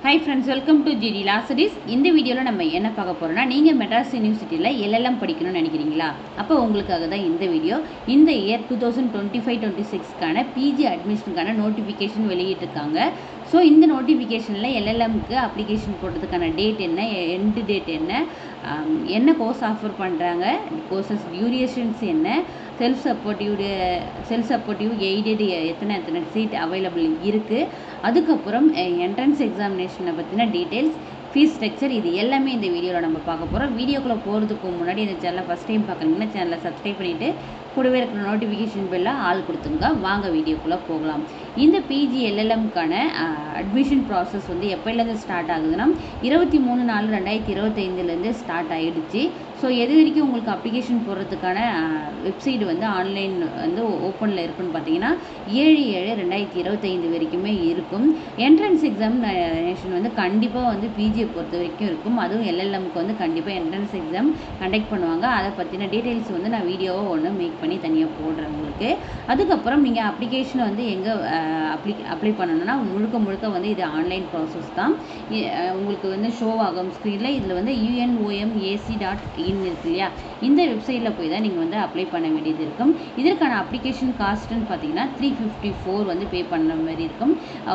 Hi friends, welcome to GD Law Studies. இந்த வீடியோவில் நம்ம என்ன பார்க்க போகிறோம்னா, நீங்கள் மெட்ராஸ் யூனிவர்சிட்டியில் எல்எல்எம் படிக்கணும்னு நினைக்கிறீங்களா? அப்போ உங்களுக்காக தான் இந்த வீடியோ. இந்த இயர் 2025-26க்கான பிஜி அட்மிஷனுக்கான நோட்டிஃபிகேஷன் வெளியிட்டிருக்காங்க. ஸோ இந்த நோட்டிஃபிகேஷனில் எல்எல்எம்க்கு அப்ளிகேஷன் போடுறதுக்கான டேட் என்ன, எண்டு டேட் என்ன, என்ன கோர்ஸ் ஆஃபர் பண்ணுறாங்க, கோர்சஸ் டியூரேஷன்ஸ் என்ன, செல்ஃப் சப்போர்ட்டிவ் எய்டட் எத்தனை சீட் அவைலபிள் இருக்குது, அதுக்கப்புறம் என்ட்ரன்ஸ் எக்ஸாமினேஷனை பற்றின டீட்டெயில்ஸ், ஃபீஸ் ஸ்ட்ரக்சர், இது எல்லாமே இந்த வீடியோவில் நம்ம பார்க்க போகிறோம். வீடியோக்குள்ளே போகிறதுக்கு முன்னாடி இந்த சேனலை ஃபஸ்ட் டைம் பார்க்குறீங்கன்னா சேனலை சப்ஸ்கிரைப் பண்ணிவிட்டு கூடவே இருக்கிற நோட்டிஃபிகேஷன் பெல்லாம் ஆள் கொடுத்துங்க. வாங்க வீடியோக்குள்ளே போகலாம். இந்த பிஜி எல்எல்எம்க்கான அட்மிஷன் ப்ராசஸ் வந்து எப்போலேருந்து ஸ்டார்ட் ஆகுதுன்னா 23/4/2025 ஸ்டார்ட் ஆகிடுச்சு. ஸோ எது வரைக்கும் உங்களுக்கு அப்ளிகேஷன் போடுறதுக்கான வெப்சைட் வந்து ஆன்லைன் வந்து ஓப்பனில் இருக்குன்னு பார்த்தீங்கன்னா 7/7/2025 வரைக்குமே இருக்கும். என்ட்ரன்ஸ் எக்ஸாமினேஷன் வந்து கண்டிப்பாக வந்து பிஜியை பொறுத்த வரைக்கும் இருக்கும். அதுவும் எல்எல்எம்க்கு வந்து கண்டிப்பாக என்ட்ரன்ஸ் எக்ஸாம் கண்டக்ட் பண்ணுவாங்க. அதை பற்றின டீட்டெயில்ஸ் வந்து நான் வீடியோவை ஒன்று மேக் பண்ணி தனியாக போடுறேன் உங்களுக்கு. அதுக்கப்புறம் நீங்கள் அப்ளிகேஷனை வந்து எங்கே அப்ளை பண்ணணும்னா முழுக்க வந்து இது ஆன்லைன் ப்ராசஸ் தான். உங்களுக்கு வந்து ஷோ ஆகும் ஸ்க்ரீனில். இதில் வந்து UNOMAC.in இருக்கு இல்லையா, இந்த வெப்சைட்டில் போய் தான் நீங்கள் வந்து அப்ளை பண்ண வேண்டியது இருக்கும். இதற்கான அப்ளிகேஷன் காஸ்ட்டுன்னு பார்த்தீங்கன்னா 354 வந்து பே பண்ணுற மாதிரி இருக்கும்.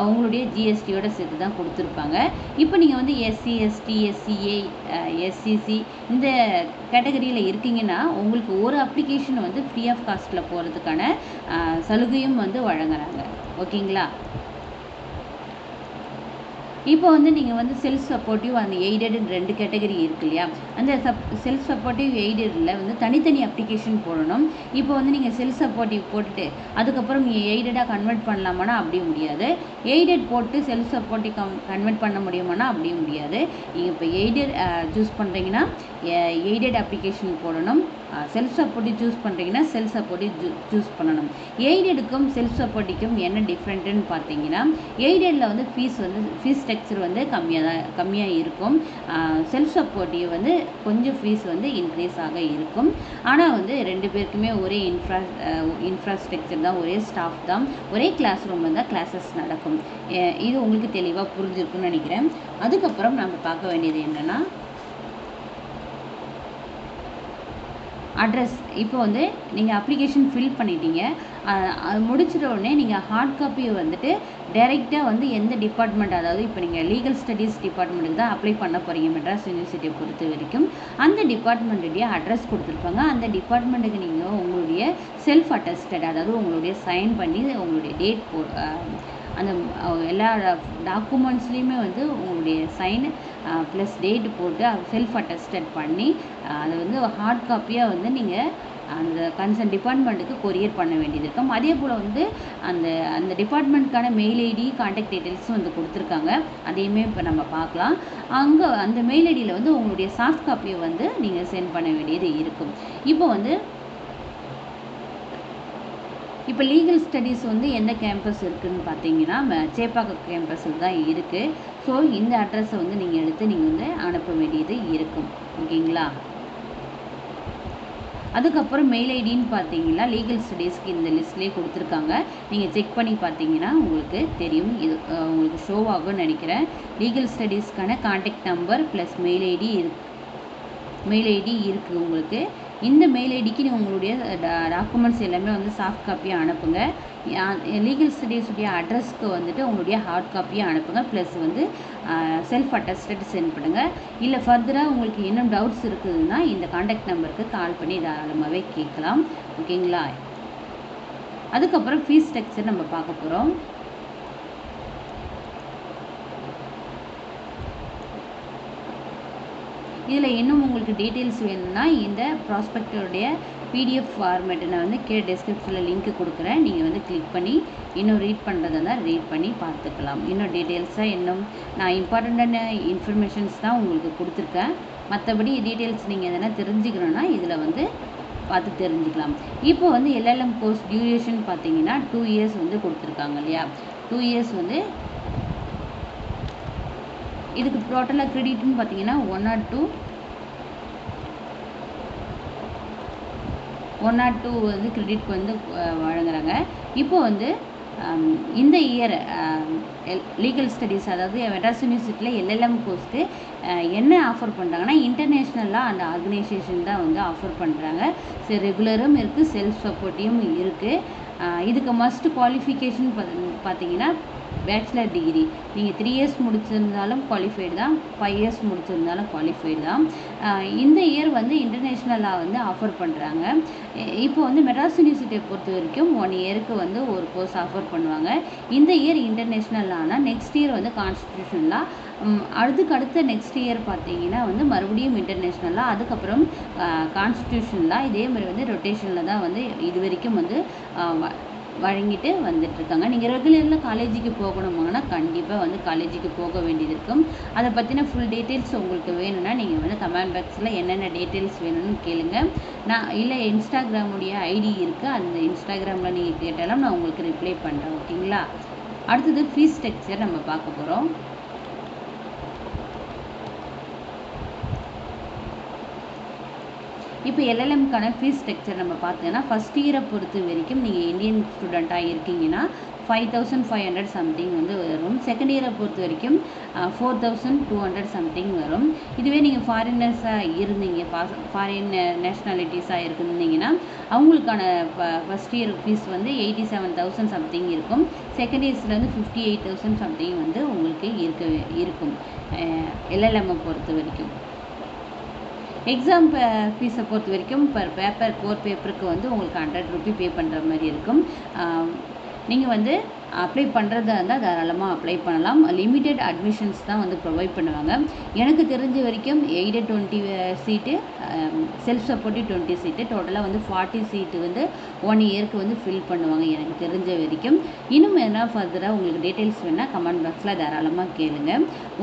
உங்களுடைய ஜிஎஸ்டியோட சேர்த்து தான் கொடுத்துருப்பாங்க. இப்போ நீங்கள் வந்து SC ST SCA SCC இந்த கேட்டகரியில் இருக்கீங்கன்னா உங்களுக்கு ஒரு அப்ளிகேஷன் வந்து ஃப்ரீ ஆஃப் காஸ்ட்டில் போகிறதுக்கான சலுகையும் வந்து வழங்குறாங்க. ஓகேங்களா? இப்போ வந்து நீங்கள் வந்து செல்ஃப் சப்போர்ட்டிவ் அந்த எய்டட்னு 2 கேட்டகரி இருக்கு இல்லையா, அந்த செல்ஃப் சப்போர்ட்டிவ் எய்டடில் வந்து தனித்தனி அப்ளிகேஷன் போடணும். இப்போ வந்து நீங்கள் செல்ஃப் சப்போர்ட்டிவ் போட்டுட்டு அதுக்கப்புறம் நீங்கள் எய்டடாக கன்வெர்ட் பண்ணலாமானா அப்படியும் முடியாது. எய்டட் போட்டு செல்ஃப் சப்போர்ட்டிவ் கன்வெர்ட் பண்ண முடியுமானா அப்படியும் முடியாது. நீங்கள் இப்போ எய்டட் சூஸ் பண்ணுறீங்கன்னா எய்டட் அப்ளிகேஷன் போடணும். செல்ஃப் சப்போர்ட்டிவ் சூஸ் பண்ணுறீங்கன்னா செல்ஃப் சப்போர்ட்டிவ் சூஸ் பண்ணணும். எய்டடுக்கும் செல்ஃப் சப்போர்ட்டிவ்க்கும் என்ன டிஃப்ரெண்ட்டுன்னு பார்த்தீங்கன்னா, எய்டடில் வந்து ஃபீஸ் ஸ்ட்ரக்சர் வந்து கம்மியாக இருக்கும். செல்ஃப் சப்போர்ட்டிவ் வந்து கொஞ்சம் ஃபீஸ் வந்து இன்க்ரீஸ் ஆக இருக்கும். ஆனால் வந்து 2 பேருக்குமே ஒரே இன்ஃப்ராஸ்ட்ரக்சர் தான், ஒரே ஸ்டாஃப் தான், ஒரே கிளாஸ் ரூமில் தான் கிளாஸஸ் நடக்கும். இது உங்களுக்கு தெளிவாக புரிஞ்சிருக்குன்னு நினைக்கிறேன். அதுக்கப்புறம் நம்ம பார்க்க வேண்டியது என்னென்னா அட்ரஸ். இப்போ வந்து நீங்கள் அப்ளிகேஷன் ஃபில் பண்ணிட்டீங்க, அது முடிச்சிட்ட உடனே நீங்கள் ஹார்ட் காப்பியை வந்துட்டு டைரெக்டாக வந்து எந்த டிபார்ட்மெண்ட், அதாவது இப்போ நீங்கள் லீகல் ஸ்டடீஸ் டிபார்ட்மெண்ட்டுக்கு தான் அப்ளை பண்ண போகிறீங்க மெட்ராஸ் யூனிவர்சிட்டியை பொறுத்த வரைக்கும். அந்த டிபார்ட்மெண்ட்டுடைய அட்ரஸ் கொடுத்துருப்பாங்க. அந்த டிபார்ட்மெண்ட்டுக்கு நீங்கள் உங்களுடைய செல்ஃப் அட்டஸ்டட், அதாவது உங்களுடைய சைன் பண்ணி உங்களுடைய டேட் அந்த எல்லா டாக்குமெண்ட்ஸ்லேயுமே வந்து உங்களுடைய சைன் ப்ளஸ் டேட் போட்டு செல்ஃப் அட்டஸ்டட் பண்ணி அதை வந்து ஹார்ட் காப்பியாக வந்து நீங்கள் அந்த கன்சர்ன் டிபார்ட்மெண்ட்டுக்கு கொரியர் பண்ண வேண்டியது இருக்கும். அதே போல் வந்து அந்த டிபார்ட்மெண்ட்டுக்கான மெயில் ஐடி, கான்டாக்ட் டீட்டெயில்ஸும் வந்து கொடுத்துருக்காங்க. அதையுமே இப்போ நம்ம பார்க்கலாம். அங்கே அந்த மெயில் ஐடியில் வந்து உங்களுடைய சாஃப்ட் காப்பியை வந்து நீங்கள் சென்ட் பண்ண வேண்டியது இருக்கும். இப்போ லீகல் ஸ்டடீஸ் வந்து எந்த கேம்பஸ் இருக்குதுன்னு பார்த்தீங்கன்னா சேப்பாக்கம் கேம்பஸில் தான் இருக்குது. ஸோ இந்த அட்ரஸை வந்து நீங்கள் எடுத்து நீங்கள் வந்து அனுப்ப வேண்டியது இருக்கும். ஓகேங்களா? அதுக்கப்புறம் மெயில் ஐடின்னு பார்த்தீங்கன்னா லீகல் ஸ்டடீஸ்க்கு இந்த லிஸ்ட்லேயே கொடுத்துருக்காங்க. நீங்கள் செக் பண்ணி பார்த்தீங்கன்னா உங்களுக்கு தெரியும். இது உங்களுக்கு ஷோ ஆகும்னு நினைக்கிறேன். லீகல் ஸ்டடீஸ்க்கான contact number plus mail ID இருக்குது உங்களுக்கு. இந்த மெயில் ஐடிக்கு நீங்கள் உங்களுடைய டாக்குமெண்ட்ஸ் எல்லாமே வந்து சாஃப்ட் காப்பியாக அனுப்புங்க. லீகல் ஸ்டடீஸுடைய அட்ரஸ்க்கு வந்துட்டு உங்களுடைய ஹார்ட் காப்பியாக அனுப்புங்க. ப்ளஸ் வந்து செல்ஃப் அட்டஸ்டட் சென்ட் பண்ணுங்கள். இல்லை ஃபர்தராக உங்களுக்கு இன்னும் டவுட்ஸ் இருக்குதுன்னா இந்த கான்டாக்ட் நம்பருக்கு கால் பண்ணி தாராளமாகவே கேட்கலாம். ஓகேங்களா? அதுக்கப்புறம் ஃபீஸ் ஸ்ட்ரக்சர் நம்ம பார்க்க போகிறோம். இதில் இன்னும் உங்களுக்கு டீட்டெயில்ஸ் வேணும்னா இந்த ப்ராஸ்பெக்டோடைய PDF ஃபார்மேட்டை நான் வந்து கீழே டிஸ்கிரிப்ஷனில் லிங்க் கொடுக்குறேன். நீங்கள் வந்து கிளிக் பண்ணி இன்னும் ரீட் பண்ணுறதா தான் ரீட் பண்ணி பார்த்துக்கலாம். இன்னும் டீட்டெயில்ஸாக இன்னும் நான் இம்பார்ட்டண்ட்டான இன்ஃபர்மேஷன்ஸ் தான் உங்களுக்கு கொடுத்துருக்கேன். மற்றபடி டீட்டெயில்ஸ் நீங்கள் எதனா தெரிஞ்சுக்கணுன்னா இதில் வந்து பார்த்து தெரிஞ்சுக்கலாம். இப்போ வந்து எல்எல்எம் கோர்ஸ் டியூரேஷன் பார்த்தீங்கன்னா 2 இயர்ஸ் வந்து கொடுத்துருக்காங்க இல்லையா. 2 இயர்ஸ் வந்து இதுக்கு டோட்டலாக கிரெடிட்னு பார்த்தீங்கன்னா 102 வந்து கிரெடிட் வந்து வழங்குறாங்க. இப்போ வந்து இந்த இயர் லீகல் ஸ்டடீஸ் அதாவது மெட்ராஸ் யூனிவர்சிட்டியில் எல்எல்எம் கோர்ஸ்க்கு என்ன ஆஃபர் பண்ணுறாங்கன்னா இன்டர்நேஷ்னலாக அந்த ஆர்கனைசேஷன் தான் வந்து ஆஃபர் பண்ணுறாங்க. ஸோ ரெகுலரும் இருக்குது, செல்ஃப் சப்போர்ட்டியும் இருக்குது. இதுக்கு மஸ்ட் குவாலிஃபிகேஷன் பார்த்தீங்கன்னா பேச்சுலர் டிகிரி நீங்கள் 3 இயர்ஸ் முடிச்சிருந்தாலும் குவாலிஃபைடு தான், 5 இயர்ஸ் முடிச்சிருந்தாலும் குவாலிஃபைடு தான். இந்த இயர் வந்து இன்டர்நேஷ்னலாக வந்து ஆஃபர் பண்ணுறாங்க. இப்போ வந்து மெட்ராஸ் யூனிவர்சிட்டியை பொறுத்த வரைக்கும் 1 இயருக்கு வந்து ஒரு கோர்ஸ் ஆஃபர் பண்ணுவாங்க. இந்த இயர் இன்டர்நேஷ்னல் ஆனால் நெக்ஸ்ட் இயர் வந்து கான்ஸ்டியூஷனலாக, அடுத்த நெக்ஸ்ட் இயர் பார்த்தீங்கன்னா வந்து மறுபடியும் இன்டர்நேஷ்னலாக, அதுக்கப்புறம் கான்ஸ்டியூஷனலாக, இதே மாதிரி வந்து ரொட்டேஷனில் தான் வந்து இது வரைக்கும் வந்து வழங்கிட்டு வந்துட்டுருக்காங்க. நீங்கள் ரெகுலரில் காலேஜுக்கு போகணுமானா கண்டிப்பாக வந்து காலேஜுக்கு போக வேண்டியது இருக்கும். அதை பற்றின ஃபுல் டீட்டெயில்ஸ் உங்களுக்கு வேணும்னா நீங்கள் வந்து கமெண்ட் பாக்ஸில் என்னென்ன டீட்டெயில்ஸ் வேணும்னு கேளுங்க. நான் இல்லை இன்ஸ்டாகிராமுடைய ஐடி இருக்குது, அந்த இன்ஸ்டாகிராமில் நீங்கள் கேட்டாலும் நான் உங்களுக்கு ரிப்ளை பண்ணுறேன். ஓகேங்களா? அடுத்தது ஃபீஸ் ஸ்ட்ரக்சர் நம்ம பார்க்க போகிறோம். இப்போ எல்எல்எம்க்கான ஃபீஸ் ஸ்ட்ரக்சர் நம்ம பார்த்தோன்னா ஃபஸ்ட் இயரை பொறுத்த வரைக்கும் நீங்கள் இந்தியன் ஸ்டூடெண்ட்டாக இருக்கீங்கன்னா 5500 சம்திங் வந்து வரும். செகண்ட் இயரை பொறுத்த வரைக்கும் 4200 சம்திங் வரும். இதுவே நீங்கள் ஃபாரினர்ஸாக இருந்தீங்க, ஃபாரின் நேஷ்னாலிட்டிஸாக இருந்தீங்கன்னா அவங்களுக்கான ஃபஸ்ட் இயர் ஃபீஸ் வந்து 87,000 சம்திங் இருக்கும். செகண்ட் இயர்ஸில் வந்து 58,000 சம்திங் வந்து உங்களுக்கு இருக்கும் எல்எல்எம்மை பொறுத்த வரைக்கும். எக்ஸாம் ஃபீஸை பொறுத்த வரைக்கும் பர் பேப்பர் கோர் பேப்பருக்கு வந்து உங்களுக்கு 100 ரூபி பே பண்ணுற மாதிரி இருக்கும். நீங்கள் வந்து அப்ளை பண்ணுறதா இருந்தால் தாராளமாக அப்ளை பண்ணலாம். லிமிட்டெட் அட்மிஷன்ஸ் தான் வந்து ப்ரொவைட் பண்ணுவாங்க. எனக்கு தெரிஞ்ச வரைக்கும் எய்டட் 20 சீட்டு, செல்ஃப் சப்போர்ட்டிவ் 20 சீட்டு, டோட்டலாக வந்து 40 சீட்டு வந்து 1 இயருக்கு வந்து ஃபில் பண்ணுவாங்க எனக்கு தெரிஞ்ச வரைக்கும். இன்னும் எதனா ஃபர்தராக உங்களுக்கு டீட்டெயில்ஸ் வேணால் கமெண்ட் பாக்ஸில் தாராளமாக கேளுங்க.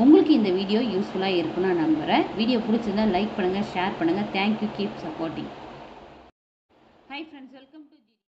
உங்களுக்கு இந்த வீடியோ யூஸ்ஃபுல்லாக இருக்குன்னு நான் நம்புகிறேன். வீடியோ பிடிச்சிருந்தா லைக் பண்ணுங்கள், ஷேர் பண்ணுங்கள். Thank you, keep supporting. Hi friends, welcome to